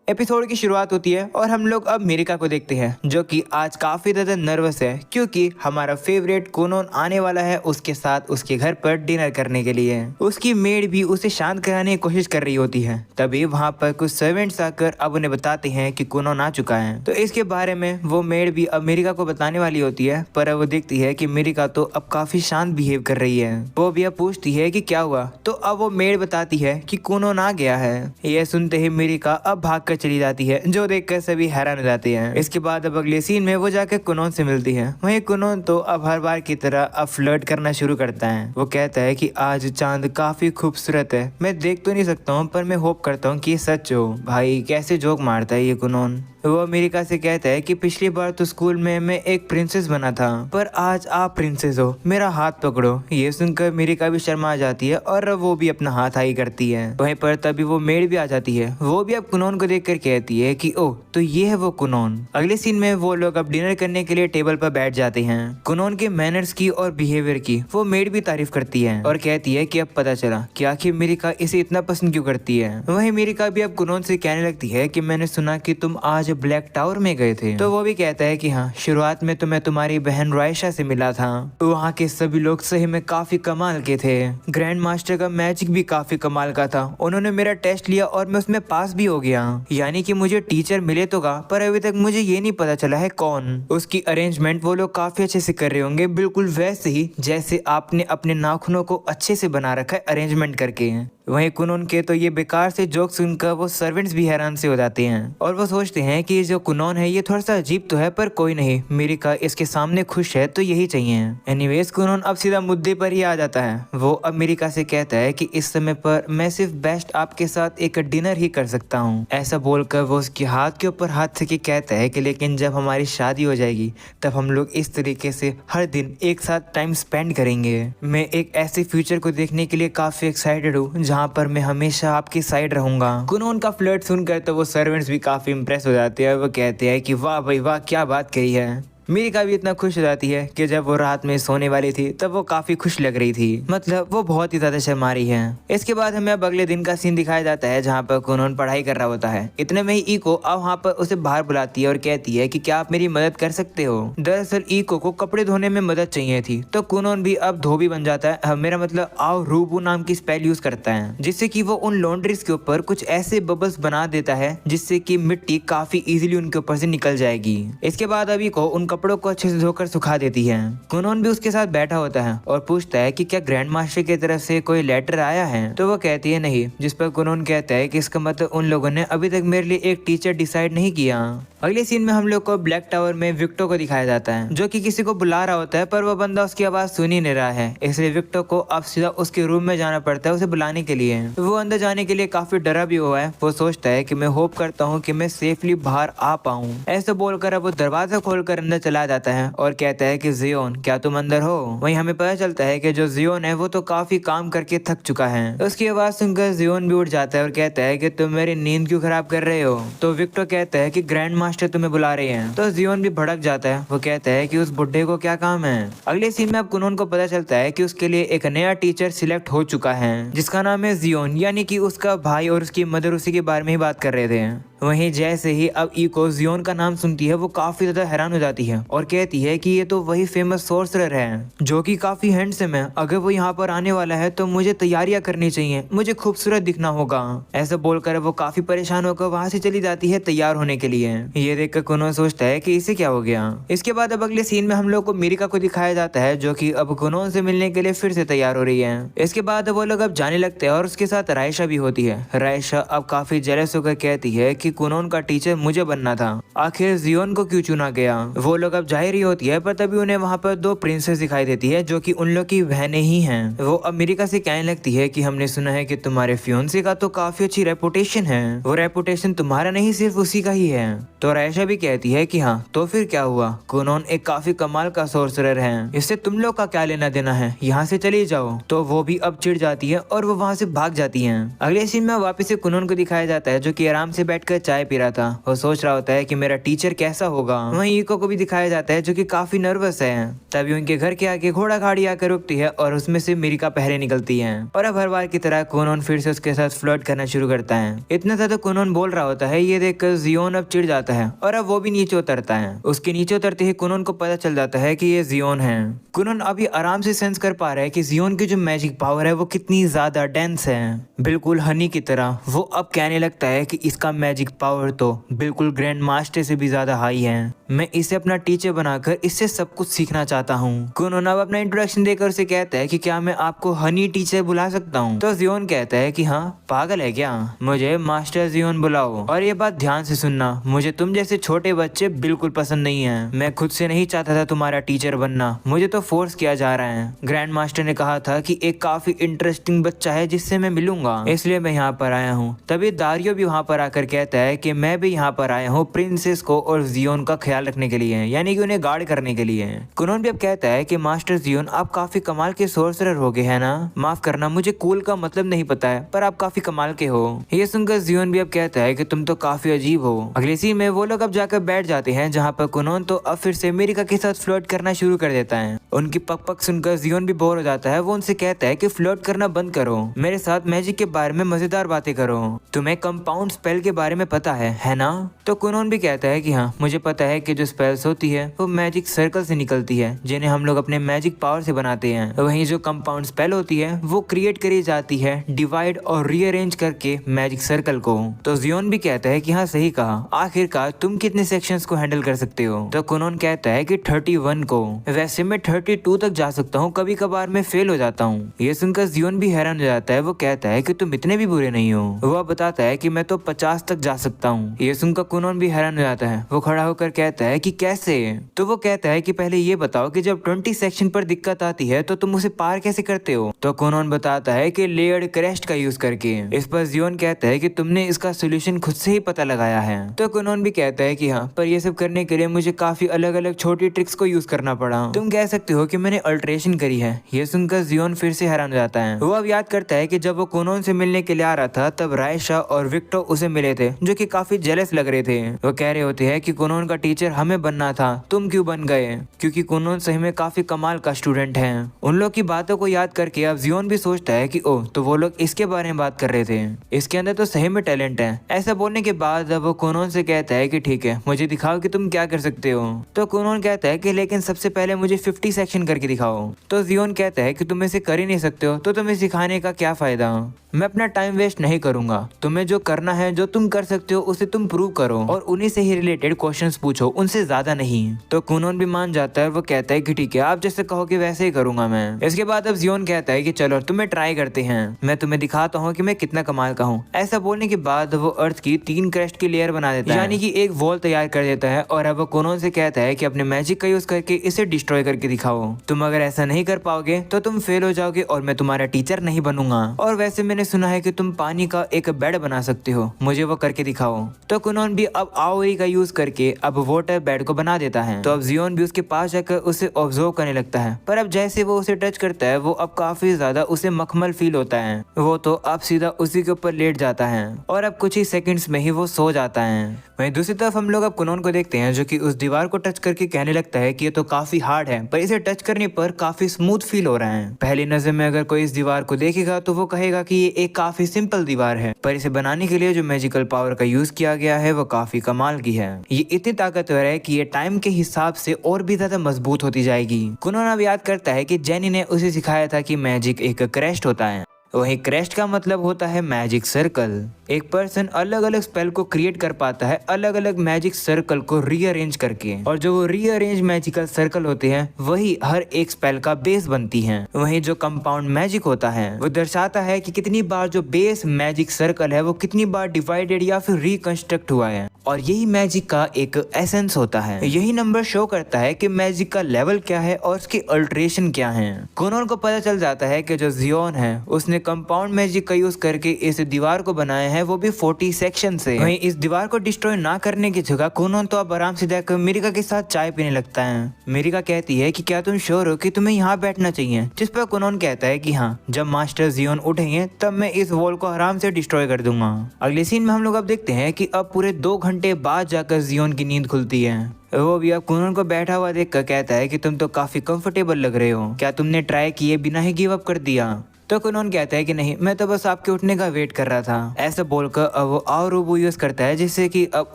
Episode की शुरुआत होती है और हम लोग अब मिरिका को देखते हैं जो कि आज काफी ज्यादा नर्वस है क्योंकि हमारा फेवरेट कोनोन आने वाला है उसके साथ उसके घर पर डिनर करने के लिए। उसकी मेड भी उसे शांत कराने की कोशिश कर रही होती है। तभी वहाँ पर कुछ सर्वेंट्स आकर अब उन्हें बताते हैं कि कोनोन आ चुका है। तो इसके बारे में वो मेड भी अब मिरिका को बताने वाली होती है, पर अब वो देखती है कि मिरिका तो अब काफी शांत बिहेव कर रही है। वो भी अब पूछती है कि क्या हुआ, तो अब वो मेड बताती है कि कोनोन आ गया है। यह सुनते ही मिरिका अब भाग चली जाती है, जो देखकर सभी हैरान हो जाते हैं। इसके बाद अब अगले सीन में वो जाकर कुनोन से मिलती है। वहीं कुनोन तो अब हर बार की तरह अब फ्लर्ट करना शुरू करता है। वो कहता है कि आज चांद काफी खूबसूरत है, मैं देख तो नहीं सकता हूँ पर मैं होप करता हूँ कि ये सच हो। भाई कैसे जोक मारता है ये कुनोन। वो अमेरिका से कहता है कि पिछली बार तो स्कूल में मैं एक प्रिंसेस बना था, पर आज आप प्रिंसेस हो, मेरा हाथ पकड़ो। ये सुनकर अमेरिका भी शर्मा आ जाती है और वो भी अपना हाथ हाई करती है। वहीं पर तभी वो मेड भी आ जाती है। वो भी अब कुनोन को देखकर कहती है कि ओह तो ये है वो कुनोन। अगले सीन में वो लोग अब डिनर करने के लिए टेबल पर बैठ जाते हैं। कुनोन के मैनर्स की और बिहेवियर की वो मेड भी तारीफ करती है और कहती है कि अब पता चला कि आखिर अमेरिका इसे इतना पसंद क्यों करती है। वहीं अमेरिका भी अब कुनोन से कहने लगती है कि मैंने सुना कि तुम आज ब्लैक टावर में गए थे। तो वो भी कहता है कि हाँ, शुरुआत में तो मैं तुम्हारी बहन रायशा से मिला था। वहाँ के सभी लोग सही में काफी कमाल के थे। ग्रैंड मास्टर का मैजिक भी काफी कमाल का था। उन्होंने मेरा टेस्ट लिया और मैं उसमें पास भी हो गया। यानी कि मुझे टीचर मिले तो गा, पर अभी तक मुझे ये नहीं पता चला है कौन। उसकी अरेंजमेंट वो लोग काफी अच्छे से कर रहे होंगे, बिल्कुल वैसे ही जैसे आपने अपने नाखूनों को अच्छे से बना रखा है अरेंजमेंट करके। वहीं कुनोन के तो ये बेकार से जोक सुनकर वो सर्वेंट्स भी हैरान से हो जाते हैं और वो सोचते हैं कि ये जो कुनोन है ये थोड़ा सा अजीब तो है, पर कोई नहीं, मिरिका इसके सामने खुश है तो यही चाहिए। एनीवेज कुनोन अब सीधा मुद्दे पर ही आ जाता है। वो अब मिरिका से कहता है कि इस समय पर मैं सिर्फ बेस्ट आपके साथ एक डिनर ही कर सकता हूँ। ऐसा बोलकर वो उसके हाथ के ऊपर हाथ से कहता है कि लेकिन जब हमारी शादी हो जाएगी तब हम लोग इस तरीके से हर दिन एक साथ टाइम स्पेंड करेंगे। मैं एक ऐसे फ्यूचर को देखने के लिए काफी एक्साइटेड हूँ जहाँ पर मैं हमेशा आपकी साइड रहूंगा। कुनोन का फ्लर्ट सुनकर तो वो सर्वेंट्स भी काफी इंप्रेस हो जाते हैं। वो कहते हैं कि वाह भाई वाह, क्या बात कही है। मिरिका भी इतना खुश हो जाती है कि जब वो रात में सोने वाली थी तब वो काफी खुश लग रही थी, मतलब वो बहुत ही ज्यादा शर्मा रही है। इसके बाद हमें अब अगले दिन का सीन दिखाया जाता है जहाँ पर कुनोन पढ़ाई कर रहा होता है। इतने में ही ईको अब वहाँ पर उसे बाहर बुलाती है और कहती है कि क्या आप मेरी मदद कर सकते हो। दरअसल ईको को कपड़े धोने में मदद चाहिए थी, तो कुनोन भी अब धोबी बन जाता है। मेरा मतलब आओ रूबू नाम की स्पेल यूज करता है, जिससे कि वो उन लॉन्ड्रीज के ऊपर कुछ ऐसे बबल्स बना देता है जिससे कि मिट्टी काफी इजीली उनके ऊपर से निकल जाएगी। इसके बाद अभी को उन कपड़ों को अच्छे से धोकर सुखा देती है। कुनोन भी उसके साथ बैठा होता है और पूछता है कि क्या ग्रैंड मास्टर की तरफ से कोई लेटर आया है, तो वो कहती है नहीं, जिस पर कुनोन कहता है कि इसका मतलब उन लोगों ने अभी तक मेरे लिए एक टीचर डिसाइड नहीं किया। अगले सीन में हम लोग को ब्लैक टावर में विक्टो को दिखाया जाता है जो कि किसी को बुला रहा होता है, पर वो बंदा उसकी आवाज सुन ही नहीं रहा है। इसलिए विक्टो को अब सीधा उसके रूम में जाना पड़ता है उसे बुलाने के लिए। वो अंदर जाने के लिए काफी डरा भी हुआ है। वो सोचता है कि मैं होप करता हूँ कि मैं सेफली बाहर आ पाऊँ। ऐसे बोलकर अब वो दरवाजा खोलकर अंदर चला जाता है और कहता है कि जियोन क्या तुम अंदर हो। वहीं हमें पता चलता है कि जो जियोन है वो तो काफी काम करके थक चुका है। उसकी आवाज सुनकर जियोन भी उठ जाता है और कहता है कि तुम मेरी नींद क्यों खराब कर रहे हो। तो विक्टर कहता है कि ग्रैंड मास्टर तुम्हें बुला रहे हैं। तो जियोन भी भड़क जाता है। वो कहता है कि उस बुड्ढे को क्या काम है। अगले सीन में अब कुनोन को पता चलता है कि उसके लिए एक नया टीचर सिलेक्ट हो चुका है जिसका नाम है जियोन, यानी कि उसका भाई और उसकी मदर उसी के बारे में ही बात कर रहे थे। वहीं जैसे ही अब ईको जियोन का नाम सुनती है वो काफी ज्यादा हैरान हो जाती है और कहती है कि ये तो वही फेमस सोर्सरर है जो कि काफी हैंडसम है। अगर वो यहाँ पर आने वाला है तो मुझे तैयारियां करनी चाहिए, मुझे खूबसूरत दिखना होगा। ऐसा बोलकर वो काफी परेशान होकर वहाँ से चली जाती है तैयार होने के लिए। ये देखकर कुनोन सोचता है कि इसे क्या हो गया। इसके बाद अब अगले सीन में हम लोग को मिरिका को दिखाया जाता है जो कि अब कुनोन से मिलने के लिए फिर से तैयार हो रही है। इसके बाद वो लोग अब जाने लगते हैं और उसके साथ रायशा भी होती है। रायशा अब काफी जेलस होकर कहती है कि कुनोन का टीचर मुझे बनना था, आखिर जियोन को क्यों चुना गया। वो लोग अब जा ही रही होती है, पर तभी उन्हें वहाँ पर दो प्रिंसेस दिखाई देती है जो कि उन लोग की बहनें ही हैं। वो अब मिरिका से कहने लगती है कि हमने सुना है कि तुम्हारे फियोंसे का तो काफी अच्छी रेपुटेशन है, वो रेपुटेशन तुम्हारा नहीं सिर्फ उसी का ही है। तो रायशा भी कहती है कि हाँ, तो फिर क्या हुआ, कुनोन एक काफी कमाल का सोर्सरर है, इससे तुम लोग का क्या लेना देना है, यहाँ से चली जाओ। तो वो भी अब चिढ़ जाती है और वो वहाँ से भाग जाती है। अगले सीन में वापस से कुनोन को दिखाया जाता है जो कि आराम से बैठकर चाय पी रहा था। वो सोच रहा होता है कि मेरा टीचर कैसा होगा। वहीं ईको को भी दिखाया जाता है जो कि काफी नर्वस है। तभी उनके घर के आगे घोड़ा गाड़ी आकर रुकती है और उसमें से मिरिका पहले निकलती है और अब हर बार की तरह कोनोन फिर से उसके साथ फ्लर्ट करना शुरू करता है। इतना ज्यादा कोनोन बोल रहा होता है, ये देखकर जियोन अब चिढ़ जाता है और अब वो भी नीचे उतरता है। उसके नीचे उतरते ही कोनोन को पता चल जाता है कि ये जियोन है। कोनोन अभी आराम से सेंस कर पा रहा है कि जियोन की जो मैजिक पावर है वो कितनी ज्यादा डेंस है, बिल्कुल हनी की तरह। वो अब कहने लगता है कि इसका मैजिक पावर तो बिल्कुल ग्रैंड मास्टर से भी ज्यादा हाई है। मैं इसे अपना टीचर बनाकर इससे सब कुछ सीखना चाहता हूँ। कोनोन अब अपना इंट्रोडक्शन देकर उसे कहता है कि क्या मैं आपको हनी टीचर बुला सकता हूँ? तो जियोन कहता है कि हाँ, पागल है क्या, मुझे मास्टर जियोन बुलाओ। और ये बात ध्यान से सुनना, मुझे तुम जैसे छोटे बच्चे बिल्कुल पसंद नहीं है। मैं खुद से नहीं चाहता था तुम्हारा टीचर बनना, मुझे तो फोर्स किया जा रहा है। ग्रैंड मास्टर ने कहा था कि एक काफी इंटरेस्टिंग बच्चा है जिससे मैं मिलूंगा, इसलिए मैं यहाँ पर आया हूँ। तभी दारियो भी वहाँ पर आकर कहता है कि मैं भी यहाँ पर आया हूँ प्रिंसेस को और जियोन का ख्याल रखने के लिए, यानी कि उन्हें गार्ड करने के लिए। कोनोन भी अब कहता है कि मास्टर जियोन, आप काफी कमाल के सोर्सरर हो गए है ना। माफ करना, मुझे कूल का मतलब नहीं पता है, पर आप काफी कमाल के हो। ये सुनकर जियोन भी अब कहता है कि तुम तो काफी अजीब हो। अगले सीन में वो लोग अब जाकर बैठ जाते हैं जहाँ पर कोनोन तो अब फिर से मिरिका के साथ फ्लर्ट करना शुरू कर देता है। उनकी पक पक सुनकर जियोन भी बोर हो जाता है। वो उनसे कहता है कि फ्लर्ट करना बंद करो, मेरे साथ मैजिक के बारे में मजेदार बातें करो। तुम्हें कंपाउंड स्पेल के बारे में पता है ना? तो कोनोन भी कहता है कि हाँ, मुझे पता है कि जो स्पेल्स होती है वो मैजिक सर्कल से निकलती है, जिन्हें हम लोग अपने मैजिक पावर से बनाते हैं। वहीं जो कंपाउंड स्पेल होती है वो क्रिएट करी जाती है डिवाइड और रीअरेंज करके मैजिक सर्कल को। तो जियोन भी कहता है कि हाँ, सही कहा, आखिरकार तुम कितने सेक्शंस को हैंडल कर सकते हो? तो कोनोन कहता है कि 31 को। वैसे मैं 32 तक जा सकता हूँ, कभी कभार मैं फेल हो जाता हूँ। ये सुनकर जियोन भी हैरान हो जाता है। वो कहता है कि तुम इतने भी बुरे नहीं हो। वो बताता है कि मैं तो 50 तक जा सकता हूँ। ये सुनकर कोनोन भी हैरान हो जाता है। वो खड़ा होकर कहता है कि कैसे? तो वो कहता है कि पहले ये बताओ कि जब 20 सेक्शन पर दिक्कत आती है तो तुम उसे पार कैसे करते हो? तो कोनोन बताता है कि लेयर्ड क्रेस्ट का यूज करके। इस पर जियोन कहता है कि तुमने इसका सोल्यूशन खुद से ही पता लगाया है। तो कोनोन भी कहता है कि हाँ, पर ये सब करने के लिए मुझे काफी अलग अलग छोटी ट्रिक्स को यूज करना पड़ा। तुम कह सकते हो कि मैंने अल्ट्रेशन करी है। ये सुनकर जियोन फिर से हैरान हो जाता है। वो अब याद करता है कि जब वो कोनोन से मिलने के लिए आ रहा था तब रायशा और विक्टो उसे मिले थे, जो कि काफी जेलस लग रहे थे। वो कह रहे होते हैं कि कोनोन का टीचर हमें बनना था, तुम क्यों बन गए? क्योंकि कोनोन सही में काफी कमाल का स्टूडेंट है। उन लोग की बातों को याद करके अब जियोन भी सोचता है कि ओह, तो वो लोग इसके बारे में बात कर रहे थे, इसके अंदर तो सही में टैलेंट है। ऐसा बोलने के बाद अब वो कोनोन से कहता है कि ठीक है, मुझे दिखाओ कि तुम क्या कर सकते हो। तो कोनोन कहता है कि लेकिन सबसे पहले मुझे 50 सेक्शन करके दिखाओ। तो जियोन कहता है कि तुम इसे कर ही नहीं सकते हो, तो तुम्हें सिखाने का क्या फायदा? मैं अपना टाइम वेस्ट नहीं करूंगा। तुम्हें जो करना है, जो तुम कर सकते हो, उसे तुम प्रूव करो और उन्हीं से ही रिलेटेड क्वेश्चंस पूछो, उनसे ज्यादा नहीं। तो कोनोन भी मान जाता है। वो कहता है कि ठीक है, आप जैसे कहोगे वैसे ही करूंगा मैं। इसके बाद अब जियोन कहता है कि चलो तुम्हें ट्राई करते हैं, मैं तुम्हें दिखाता हूँ कि मैं कितना कमाल का हूँ। ऐसा बोलने के बाद वो अर्थ की 3 क्रेस्ट की लेयर बना देता है, यानी कि एक वॉल तैयार कर देता है। और अब वो कोनोन से कहता है कि अपने मैजिक का यूज करके इसे डिस्ट्रॉय करके दिखाओ। तुम अगर ऐसा नहीं कर पाओगे तो तुम फेल हो जाओगे और मैं तुम्हारा टीचर नहीं बनूंगा। और वैसे मैंने सुना है कि तुम पानी का एक बेड बना सकते हो, मुझे वो करके दिखाओ। तो कोनोन भी अब आओरी का यूज करके अब वाटर बेड को बना देता है। तो अब जियोन भी उसके पास जाकर उसे ऑब्जर्व करने लगता है। पर अब जैसे वो उसे टच करता है, वो अब काफी ज्यादा उसे मखमल फील होता है। वो तो अब सीधा उसी के ऊपर लेट जाता है और अब कुछ ही सेकंड्स में ही वो सो जाता है। वहीं दूसरी तरफ हम लोग अब कोनोन को देखते हैं, जो कि उस दीवार को टच करके कहने लगता है कि ये तो काफी हार्ड है, पर इसे टच करने पर काफी स्मूथ फील हो रहा है। पहली नजर में अगर कोई इस दीवार को देखेगा तो वो कहेगा कि ये एक काफी सिंपल दीवार है, पर इसे बनाने के लिए जो मैजिकल पावर का यूज किया गया है वो काफी कमाल की है। ये इतनी ताकतवर है कि ये टाइम के हिसाब से और भी ज्यादा मजबूत होती जाएगी। कोनोन अब याद करता है कि जेनी ने उसे सिखाया था कि मैजिक एक क्रेस्ट होता है। वहीं क्रेस्ट का मतलब होता है मैजिक सर्कल। एक पर्सन अलग अलग स्पेल को क्रिएट कर पाता है अलग अलग मैजिक सर्कल को रीअरेंज करके, और जो वो रीअरेंज मैजिकल सर्कल होते हैं वही हर एक स्पेल का बेस बनती हैं। वहीं जो कंपाउंड मैजिक होता है वो दर्शाता है कि कितनी बार जो बेस मैजिक सर्कल है वो कितनी बार डिवाइडेड या फिर रिकंस्ट्रक्ट हुआ है, और यही मैजिक का एक एसेंस होता है। यही नंबर शो करता है कि मैजिक का लेवल क्या है और उसकी अल्ट्रेशन क्या है। कोनोन को पता चल जाता है कि जो जियोन है उसने कंपाउंड मैजिक का यूज करके इस दीवार को बनाया है हैं, वो भी 40 सेक्शन से। वहीं इस दीवार को डिस्ट्रॉय ना करने की जगह कुनोन तो अब आराम से जाकर मिरिका के साथ चाय पीने लगता है। मिरिका कहती है कि क्या तुम श्योर हो कि तुम्हें यहाँ बैठना चाहिए, जिस पर कुनोन कहता है कि हाँ, जब मास्टर जियोन उठेंगे तब मैं इस वॉल को आराम से डिस्ट्रॉय कर दूंगा। अगले सीन में हम लोग अब देखते हैं कि अब पूरे 2 घंटे बाद जाकर जियोन की नींद खुलती है। वो भी अब कुनोन को बैठा हुआ देखकर कहता है कि तुम तो काफी कंफर्टेबल लग रहे हो, क्या तुमने ट्राई किए बिना ही गिव अप कर दिया? तो कुनोन कहता है कि नहीं, मैं तो बस आपके उठने का वेट कर रहा था। ऐसा बोलकर अब वो आओरोबो यूज करता है, जिससे कि अब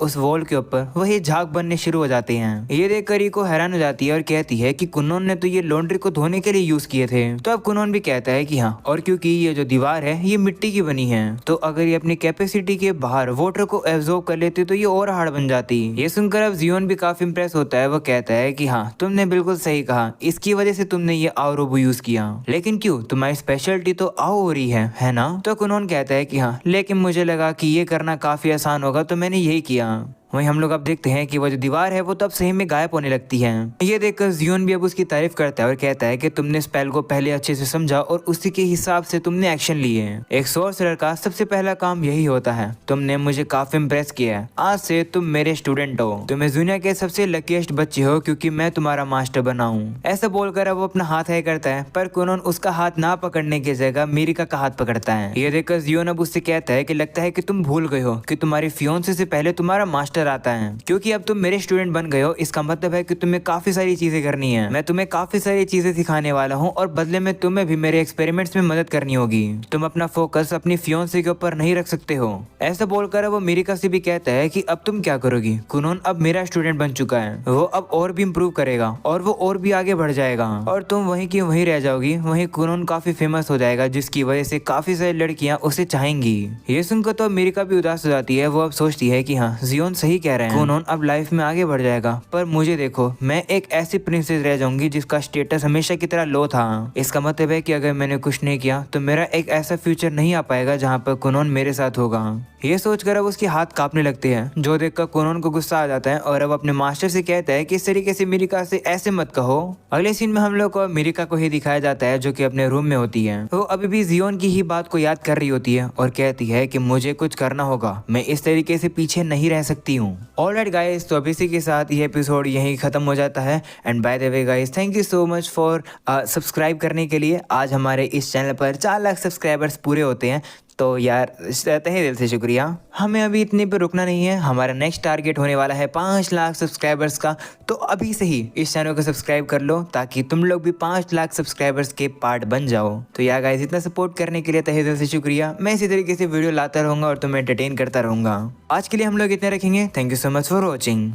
उस वॉल के ऊपर वही झाग बनने शुरू हो जाते हैं। ये देखकर इको हैरान हो जाती है और कहती है कि कुनोन ने तो ये लॉन्ड्री को धोने के लिए यूज किए थे। तो अब कुनोन भी कहता है कि हाँ, और क्योंकि ये जो दीवार है ये मिट्टी की बनी है, तो अगर ये अपनी कैपेसिटी के बाहर वाटर को एब्जॉर्ब कर लेती तो ये और हार्ड बन जाती। ये सुनकर अब जियोन भी काफी इंप्रेस होता है। वो कहता है कि हाँ, तुमने बिल्कुल सही कहा, इसकी वजह से तुमने ये आओरोबो यूज किया। लेकिन क्यों, तुम्हारी स्पेशलिटी तो आओ हो रही है ना? तो कुनोन कहता है कि हाँ, लेकिन मुझे लगा कि ये करना काफी आसान होगा, तो मैंने यही किया। वहीं हम लोग अब देखते हैं कि वो जो दीवार है वो तब सही में गायब होने लगती है। ये देखकर जियोन भी अब उसकी तारीफ करता है और कहता है कि तुमने स्पेल को पहले अच्छे से समझा और उसी के हिसाब से तुमने एक्शन लिए। एक सोर्सरर का सबसे पहला काम यही होता है। तुमने मुझे काफी इम्प्रेस किया है। आज से तुम मेरे स्टूडेंट हो। तुम इस दुनिया के सबसे लकीस्ट बच्चे हो, क्योंकि मैं तुम्हारा मास्टर बना हूँ। ऐसा बोलकर अब वो अपना हाथ हाई करता है, पर कुनोन उसका हाथ ना पकड़ने की जगह मिरिका का हाथ पकड़ता है। ये देखकर जियोन अब उससे कहता है कि लगता है कि तुम भूल गए हो कि तुम्हारी फियोंसे से पहले तुम्हारा मास्टर आता है, क्योंकि अब तुम मेरे स्टूडेंट बन गए हो। इसका मतलब है कि तुम्हें काफी सारी चीजें करनी है। मैं तुम्हें काफी सारी चीजें सिखाने वाला हूँ और बदले में तुम्हें भी मेरे एक्सपेरिमेंट्स में मदद करनी होगी। तुम अपना फोकस अपनी फियोंसे के ऊपर नहीं रख सकते हो। ऐसा बोलकर वो मिरिका से भी कहता है कि अब तुम क्या करोगी? कुनोन अब मेरा स्टूडेंट बन चुका है, वो अब और भी इम्प्रूव करेगा और वो और भी आगे बढ़ जाएगा और तुम वहीं की वहीं रह जाओगी। वहीं कुनोन काफी फेमस हो जाएगा, जिसकी वजह से काफी सारी लड़कियां उसे चाहेंगी। ये सुनकर तो मिरिका भी उदास हो जाती है। वो अब सोचती है कि हाँ, जियोन सही कह रहे हैं, कुनोन अब लाइफ में आगे बढ़ जाएगा, पर मुझे देखो, मैं एक ऐसी प्रिंसेस रह जाऊंगी जिसका स्टेटस हमेशा की तरह लो था। इसका मतलब है कि अगर मैंने कुछ नहीं किया तो मेरा एक ऐसा फ्यूचर नहीं आ पाएगा जहाँ पर कुनोन मेरे साथ होगा। ये सोचकर अब उसके हाथ कांपने लगते हैं, जो देखकर कुनोन को गुस्सा आ जाता है और अब अपने मास्टर से कहता है कि इस तरीके से मिरिका से ऐसे मत कहो। अगले सीन में हम लोग को मिरिका को ही दिखाया जाता है, जो कि अपने रूम में होती है। वो अभी भी जियोन की ही बात को याद कर रही होती है और कहती है कि मुझे कुछ करना होगा, मैं इस तरीके से पीछे नहीं रह सकती हूँ। ऑलराइट गाइस, तो अब इसी के साथ ये एपिसोड यहीं खत्म हो जाता है। And by the way guys, thank you so much for subscribe करने के लिए। आज हमारे इस चैनल पर 4 लाख सब्सक्राइबर्स पूरे होते हैं, तो यार तहे दिल से शुक्रिया। हमें अभी इतने पे रुकना नहीं है, हमारा नेक्स्ट टारगेट होने वाला है 5 लाख सब्सक्राइबर्स का। तो अभी से ही इस चैनल को सब्सक्राइब कर लो, ताकि तुम लोग भी 5 लाख सब्सक्राइबर्स के पार्ट बन जाओ। तो यार गाइस, इतना सपोर्ट करने के लिए तहे दिल से शुक्रिया। मैं इसी तरीके से वीडियो लाता रहूँगा और तुम्हें एंटरटेन करता रहूँगा। आज के लिए हम लोग इतने रखेंगे। Thank you so much for watching.